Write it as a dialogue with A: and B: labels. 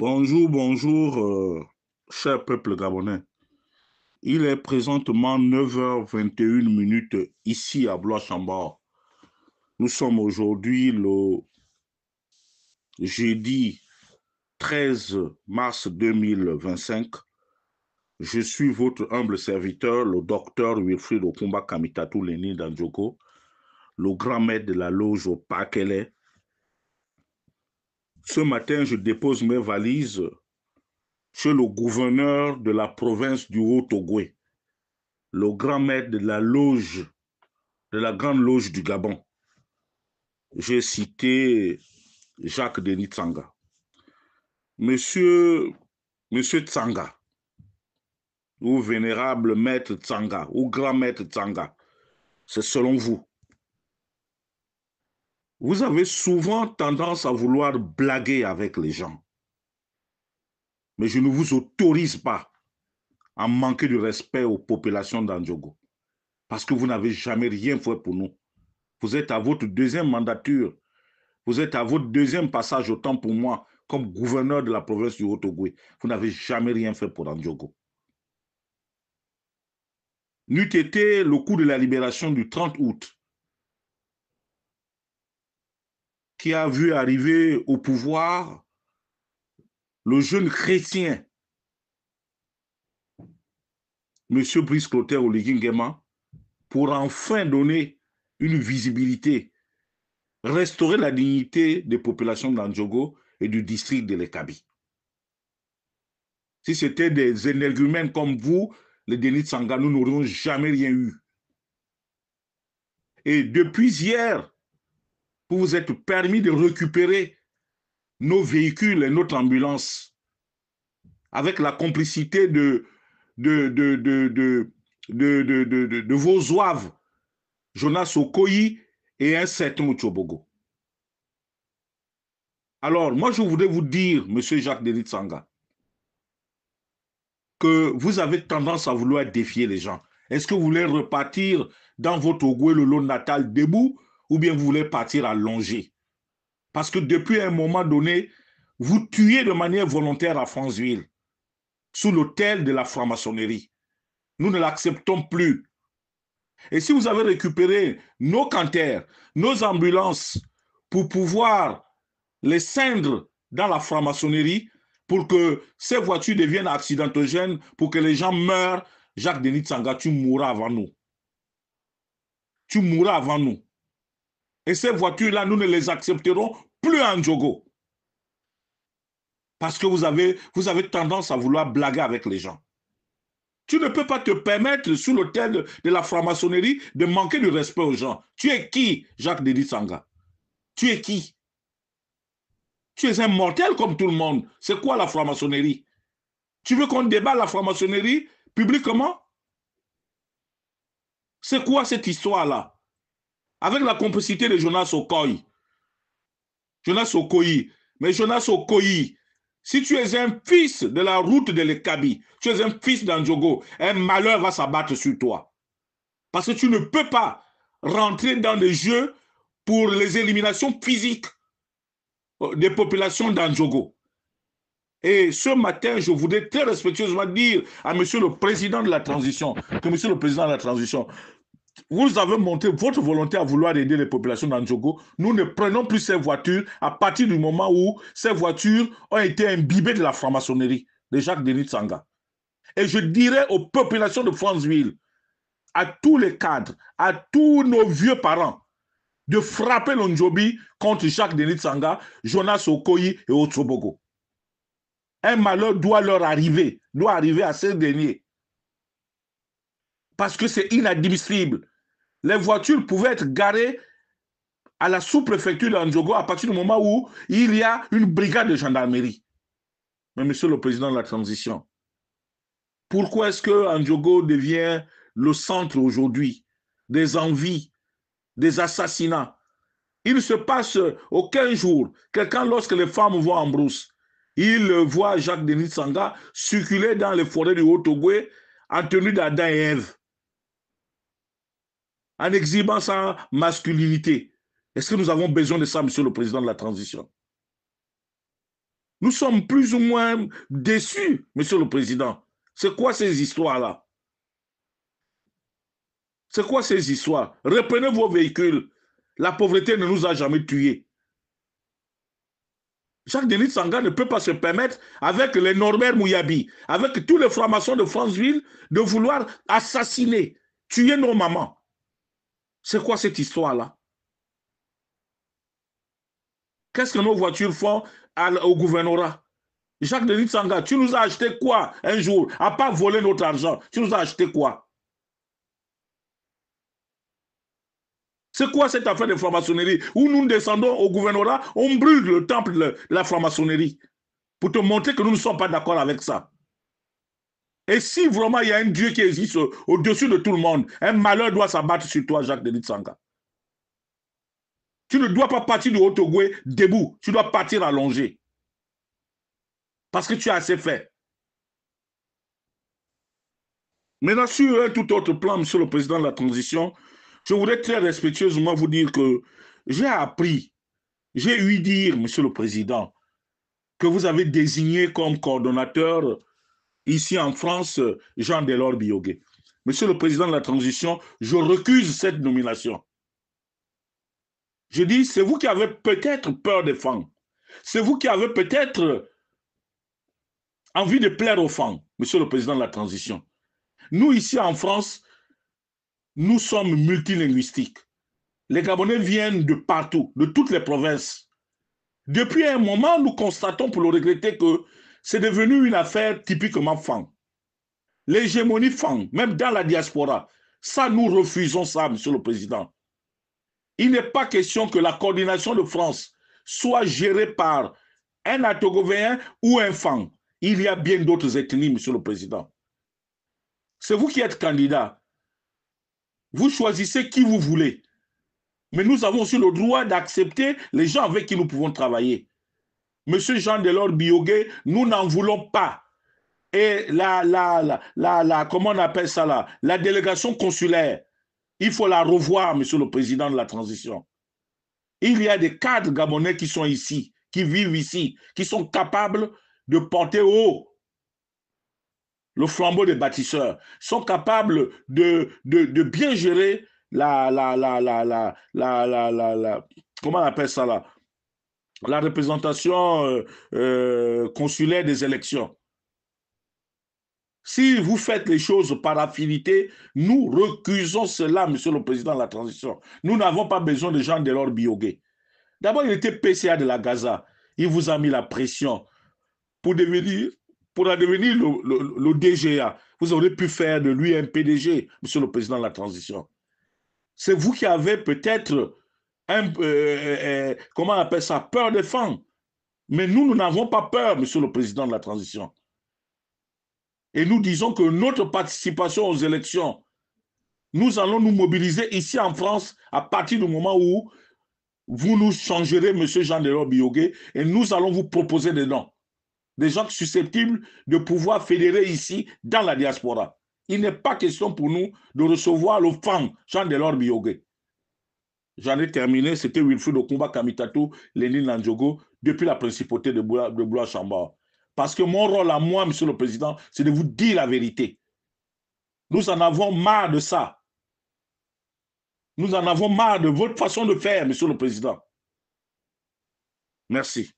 A: Bonjour, bonjour, cher peuple gabonais. Il est présentement 9h21 ici à Blois-Chambord. Nous sommes aujourd'hui le jeudi 13 mars 2025. Je suis votre humble serviteur, le docteur Wilfried Okumba Kamitatou Leni Dandjoko, le grand maître de la loge au Pakele. Ce matin, je dépose mes valises chez le gouverneur de la province du Haut-Ogooué, le grand maître de la loge, de la grande loge du Gabon. J'ai cité Jacques Denis Tsanga. Monsieur Tsanga, ou vénérable maître Tsanga, ou grand maître Tsanga, c'est selon vous. Vous avez souvent tendance à vouloir blaguer avec les gens. Mais je ne vous autorise pas à manquer de respect aux populations d'Andjogo. Parce que vous n'avez jamais rien fait pour nous. Vous êtes à votre deuxième mandature. Vous êtes à votre deuxième passage au temps pour moi comme gouverneur de la province du Haut-Ogooué. Vous n'avez jamais rien fait pour Andjogo. N'eût été le coup de la libération du 30 août qui a vu arriver au pouvoir le jeune chrétien, M. Brice Clotaire Oligui Nguema, pour enfin donner une visibilité, restaurer la dignité des populations d'Andjogo et du district de l'Ekabi. Si c'était des énergumènes comme vous, les Denis Tsanga, nous n'aurions jamais rien eu. Et depuis hier, vous vous êtes permis de récupérer nos véhicules et notre ambulance avec la complicité de vos zouaves, Jonas Okoyi et un certain Ochobogo. Alors, moi, je voudrais vous dire, monsieur Jacques Denis Tsanga, que vous avez tendance à vouloir défier les gens. Est-ce que vous voulez repartir dans votre Ogoué le lot natal debout ou bien vous voulez partir à Longer? Parce que depuis un moment donné, vous tuez de manière volontaire à Franceville, sous l'autel de la franc-maçonnerie. Nous ne l'acceptons plus. Et si vous avez récupéré nos canters, nos ambulances, pour pouvoir les cindre dans la franc-maçonnerie, pour que ces voitures deviennent accidentogènes, pour que les gens meurent, Jacques Denis Tsanga, tu mourras avant nous. Tu mourras avant nous. Et ces voitures-là, nous ne les accepterons plus en Djogo. Parce que vous avez tendance à vouloir blaguer avec les gens. Tu ne peux pas te permettre, sous l'autel de la franc-maçonnerie, de manquer de respect aux gens. Tu es qui, Jacques Denis Tsanga? Tu es qui? Tu es un mortel comme tout le monde. C'est quoi la franc-maçonnerie? Tu veux qu'on déballe la franc-maçonnerie publiquement? C'est quoi cette histoire-là? Avec la complicité de Jonas Okoye. Jonas Okoye. Mais Jonas Okoye, si tu es un fils de la route de l'Ekabi, tu es un fils d'Andjogo, un malheur va s'abattre sur toi. Parce que tu ne peux pas rentrer dans des jeux pour les éliminations physiques des populations d'Andjogo. Et ce matin, je voudrais très respectueusement dire à monsieur le président de la transition, que monsieur le président de la transition, vous avez montré votre volonté à vouloir aider les populations d'Andjogo. Nous ne prenons plus ces voitures à partir du moment où ces voitures ont été imbibées de la franc-maçonnerie de Jacques Denis Tsanga. Et je dirais aux populations de Franceville, à tous les cadres, à tous nos vieux parents, de frapper l'Ondjobi contre Jacques Denis Tsanga, Jonas Okoye et Otsobogo. Un malheur doit arriver à ces derniers. Parce que c'est inadmissible. Les voitures pouvaient être garées à la sous-préfecture d'Andjogo à partir du moment où il y a une brigade de gendarmerie. Mais monsieur le président de la transition, pourquoi est-ce que Andjogo devient le centre aujourd'hui des envies, des assassinats? Il ne se passe aucun jour, quelqu'un lorsque les femmes vont en brousse, il voit Jacques Denis Tsanga circuler dans les forêts du Haut-Ogooué en tenue d'Adam et Ève, en exhibant sa masculinité. Est-ce que nous avons besoin de ça, monsieur le président de la transition? Nous sommes plus ou moins déçus, Monsieur le Président. C'est quoi ces histoires-là? C'est quoi ces histoires? Reprenez vos véhicules. La pauvreté ne nous a jamais tués. Jacques-Denis Tsanga ne peut pas se permettre, avec les Norbert Mouyabi, avec tous les francs-maçons de Franceville, de vouloir assassiner, tuer nos mamans. C'est quoi cette histoire-là? Qu'est-ce que nos voitures font au gouvernorat? Jacques-Denis Tsanga, tu nous as acheté quoi un jour? À part voler notre argent, tu nous as acheté quoi? C'est quoi cette affaire de franc-maçonnerie où nous descendons au gouvernorat, on brûle le temple de la franc-maçonnerie pour te montrer que nous ne sommes pas d'accord avec ça. Et si vraiment il y a un Dieu qui existe au-dessus de tout le monde, un malheur doit s'abattre sur toi, Jacques-Denis Tsanga. Tu ne dois pas partir du Haut-Ogooué debout, tu dois partir allongé. Parce que tu as assez fait. Maintenant, sur un tout autre plan, Monsieur le Président de la Transition, je voudrais très respectueusement vous dire que j'ai appris, j'ai eu dire, Monsieur le Président, que vous avez désigné comme coordonnateur ici en France Jean Delors Biogué. Monsieur le Président de la Transition, je recuse cette nomination. Je dis, c'est vous qui avez peut-être peur des femmes. C'est vous qui avez peut-être envie de plaire aux femmes, Monsieur le Président de la Transition. Nous, ici en France, nous sommes multilinguistiques. Les Gabonais viennent de partout, de toutes les provinces. Depuis un moment, nous constatons, pour le regretter, que c'est devenu une affaire typiquement femme. L'hégémonie femme, même dans la diaspora, ça, nous refusons ça, Monsieur le Président. Il n'est pas question que la coordination de France soit gérée par un Atogovéen ou un Fang. Il y a bien d'autres ethnies, Monsieur le Président. C'est vous qui êtes candidat. Vous choisissez qui vous voulez. Mais nous avons aussi le droit d'accepter les gens avec qui nous pouvons travailler. Monsieur Jean Delors Biogué, nous n'en voulons pas. Et comment on appelle ça là? La délégation consulaire, il faut la revoir, Monsieur le Président de la Transition. Il y a des cadres gabonais qui sont ici, qui vivent ici, qui sont capables de porter haut le flambeau des bâtisseurs, sont capables de bien gérer comment on appelle ça là? La représentation consulaire des élections. Si vous faites les choses par affinité, nous recusons cela, Monsieur le Président de la Transition. Nous n'avons pas besoin de Jean Delors Biogué. D'abord, il était PCA de la Gaza. Il vous a mis la pression pour devenir le DGA. Vous aurez pu faire de lui un PDG, Monsieur le Président de la Transition. C'est vous qui avez peut-être comment on appelle ça, peur des femmes. Mais nous n'avons pas peur, Monsieur le Président de la Transition. Et nous disons que notre participation aux élections, nous allons nous mobiliser ici en France à partir du moment où vous nous changerez, M. Jean Delors Biogué, et nous allons vous proposer des noms. Des gens susceptibles de pouvoir fédérer ici dans la diaspora. Il n'est pas question pour nous de recevoir le fan Jean Delors Biogué. J'en ai terminé, c'était Wilfried Okumba Kamitatou, Lénine Nandjogo, depuis la principauté de Blois-Chambord. Parce que mon rôle à moi, Monsieur le Président, c'est de vous dire la vérité. Nous en avons marre de ça. Nous en avons marre de votre façon de faire, Monsieur le Président. Merci.